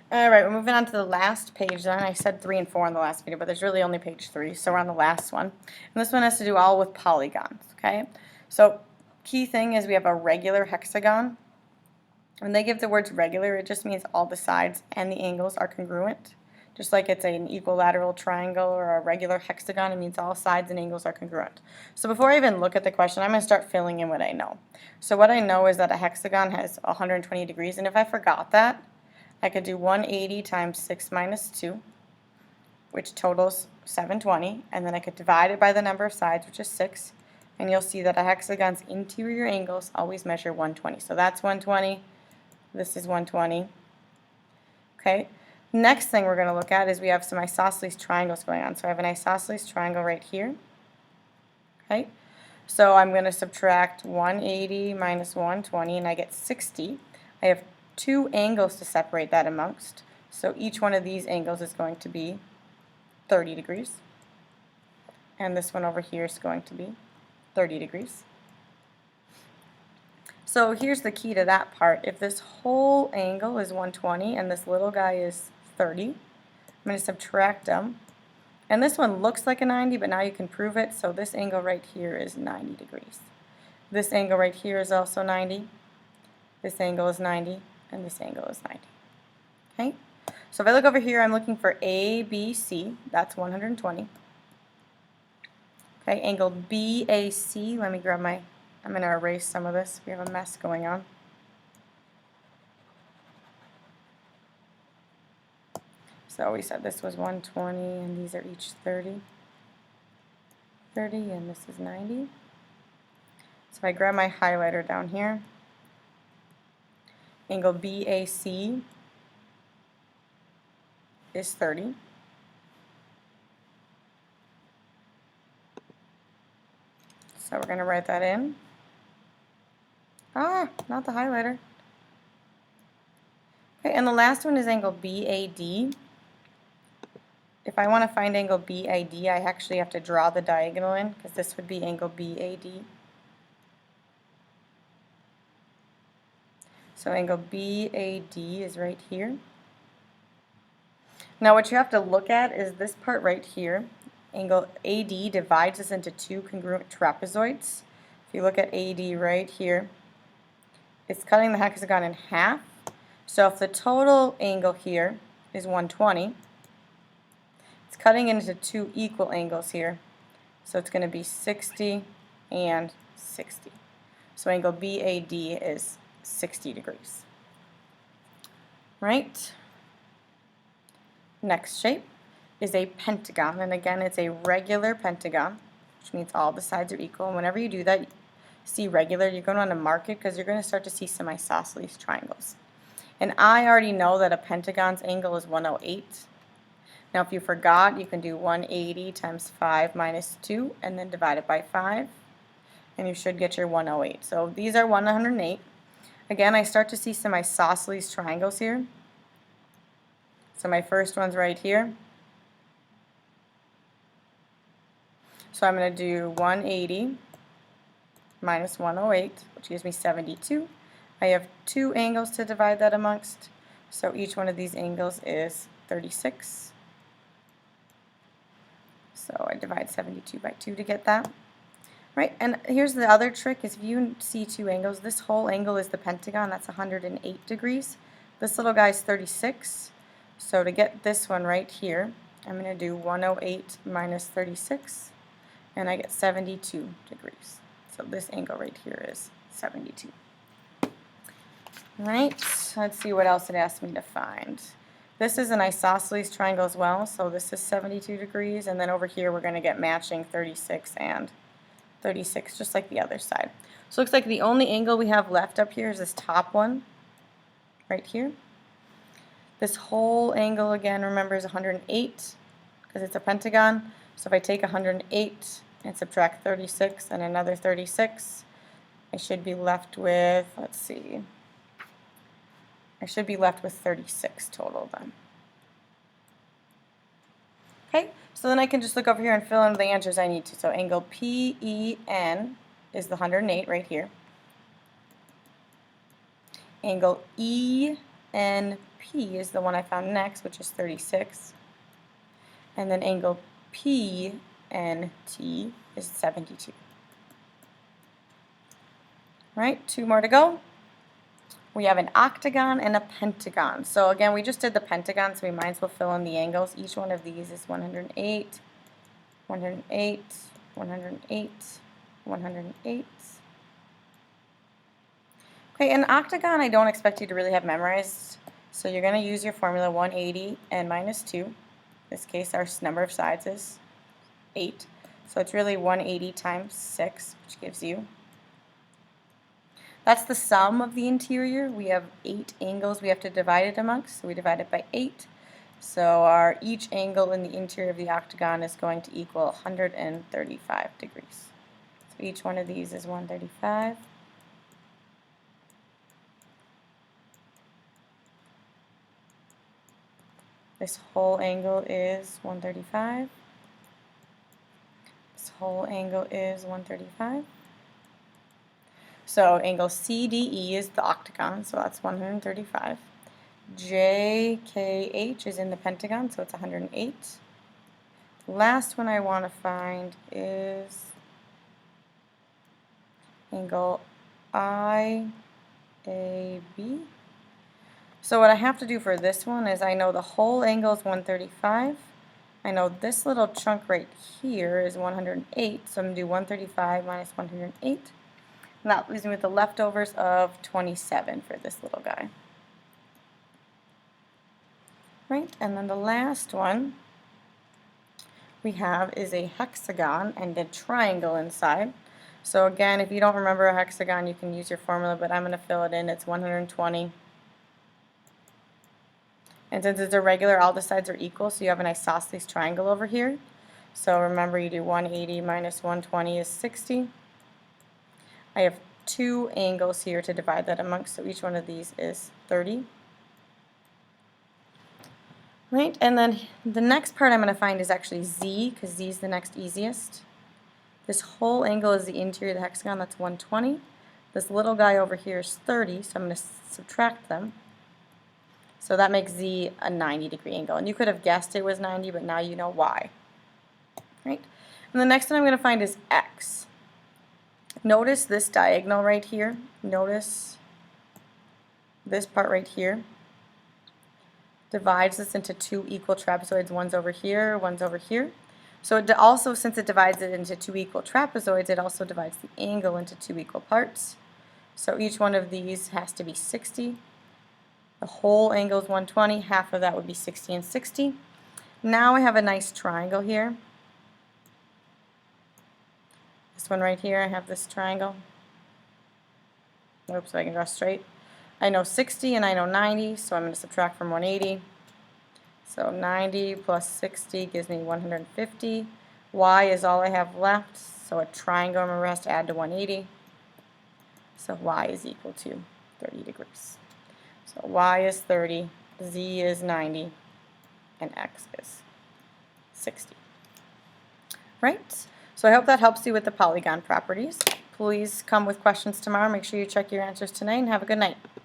All right, we're moving on to the last page then. I said 3 and 4 in the last video, but there's really only page 3, so we're on the last one. And this one has to do all with polygons, okay? So key thing is we have a regular hexagon. When they give the words regular, it just means all the sides and the angles are congruent. Just like it's an equilateral triangle or a regular hexagon, it means all sides and angles are congruent. So before I even look at the question, I'm going to start filling in what I know. So what I know is that a hexagon has 120 degrees, and if I forgot that, I could do 180 times 6 minus 2, which totals 720, and then I could divide it by the number of sides, which is 6, and you'll see that a hexagon's interior angles always measure 120. So that's 120, this is 120. Okay, next thing we're going to look at is we have some isosceles triangles going on. So I have an isosceles triangle right here. Okay, so I'm going to subtract 180 minus 120, and I get 60. I have 2 angles to separate that amongst, so each one of these angles is going to be 30 degrees, and this one over here is going to be 30 degrees. So here's the key to that part. If this whole angle is 120 and this little guy is 30, I'm going to subtract them, and this one looks like a 90, but now you can prove it, so this angle right here is 90 degrees. This angle right here is also 90, this angle is 90, and this angle is 90. Okay, so if I look over here, I'm looking for ABC, that's 120. Okay, angle BAC, let me grab my, I'm going to erase some of this, we have a mess going on. So we said this was 120, and these are each 30. 30, and this is 90. So if I grab my highlighter down here, angle BAC is 30. So we're going to write that in. Ah, not the highlighter. Okay, and the last one is angle BAD. If I want to find angle BAD, I actually have to draw the diagonal in, because this would be angle BAD. So angle BAD is right here. Now what you have to look at is this part right here. Angle AD divides us into 2 congruent trapezoids. If you look at AD right here, it's cutting the hexagon in half. So if the total angle here is 120, it's cutting into 2 equal angles here. So it's going to be 60 and 60. So angle BAD is 60 degrees. Right? Next shape is a pentagon, and again it's a regular pentagon, which means all the sides are equal. And whenever you do that, see regular, you're going to want to mark it because you're going to start to see some isosceles triangles. And I already know that a pentagon's angle is 108. Now if you forgot, you can do 180 times 5 minus 2 and then divide it by 5, and you should get your 108. So these are 108. Again, I start to see some isosceles triangles here. So my first one's right here. So I'm going to do 180 minus 108, which gives me 72. I have 2 angles to divide that amongst, so each one of these angles is 36. So I divide 72 by 2 to get that. Right, and here's the other trick, is if you see 2 angles, this whole angle is the pentagon, that's 108 degrees. This little guy is 36. So to get this one right here, I'm going to do 108 minus 36, and I get 72 degrees. So this angle right here is 72. Right, let's see what else it asked me to find. This is an isosceles triangle as well, so this is 72 degrees, and then over here we're going to get matching 36 and 36, just like the other side. So it looks like the only angle we have left up here is this top one, right here. This whole angle, again, remember, is 108, because it's a pentagon. So if I take 108 and subtract 36 and another 36, I should be left with, let's see, I should be left with 36 total then. Okay, so then I can just look over here and fill in the answers I need to. So angle PEN is the 108 right here. Angle EF NP is the one I found next, which is 36. And then angle PNT is 72. Right, 2 more to go. We have an octagon and a pentagon. So again, we just did the pentagon, so we might as well fill in the angles. Each one of these is 108, 108, 108, 108. Okay, an octagon I don't expect you to really have memorized. So you're going to use your formula 180 and minus 2. In this case, our number of sides is 8. So it's really 180 times 6, which gives you. That's the sum of the interior. We have 8 angles we have to divide it amongst, so we divide it by 8. So each angle in the interior of the octagon is going to equal 135 degrees. So each one of these is 135. This whole angle is 135. This whole angle is 135. So angle CDE is the octagon, so that's 135. JKH is in the pentagon, so it's 108. The last one I want to find is angle IAB. So what I have to do for this one is I know the whole angle is 135. I know this little chunk right here is 108, so I'm going to do 135 minus 108. And that leaves me with the leftovers of 27 for this little guy. Right, and then the last one we have is a hexagon and a triangle inside. So again, if you don't remember a hexagon, you can use your formula, but I'm going to fill it in. It's 120. And since it's irregular, all the sides are equal, so you have an isosceles triangle over here. So remember, you do 180 minus 120 is 60. I have 2 angles here to divide that amongst, so each one of these is 30. Right, and then the next part I'm going to find is actually Z, because Z is the next easiest. This whole angle is the interior of the hexagon, that's 120. This little guy over here is 30, so I'm going to subtract them. So that makes Z a 90-degree angle. And you could have guessed it was 90, but now you know why. Right? And the next one I'm going to find is X. Notice this diagonal right here. Notice this part right here. Divides this into 2 equal trapezoids. One's over here, one's over here. So it also, since it divides it into 2 equal trapezoids, it also divides the angle into 2 equal parts. So each one of these has to be 60. The whole angle is 120, half of that would be 60 and 60. Now I have a nice triangle here. This one right here, I have this triangle. Oops, so I can draw straight. I know 60 and I know 90, so I'm going to subtract from 180. So 90 plus 60 gives me 150. Y is all I have left, so a triangle, remember, has to add to 180. So Y is equal to 30 degrees. So Y is 30, Z is 90, and X is 60. Right? So I hope that helps you with the polygon properties. Please come with questions tomorrow. Make sure you check your answers tonight, and have a good night.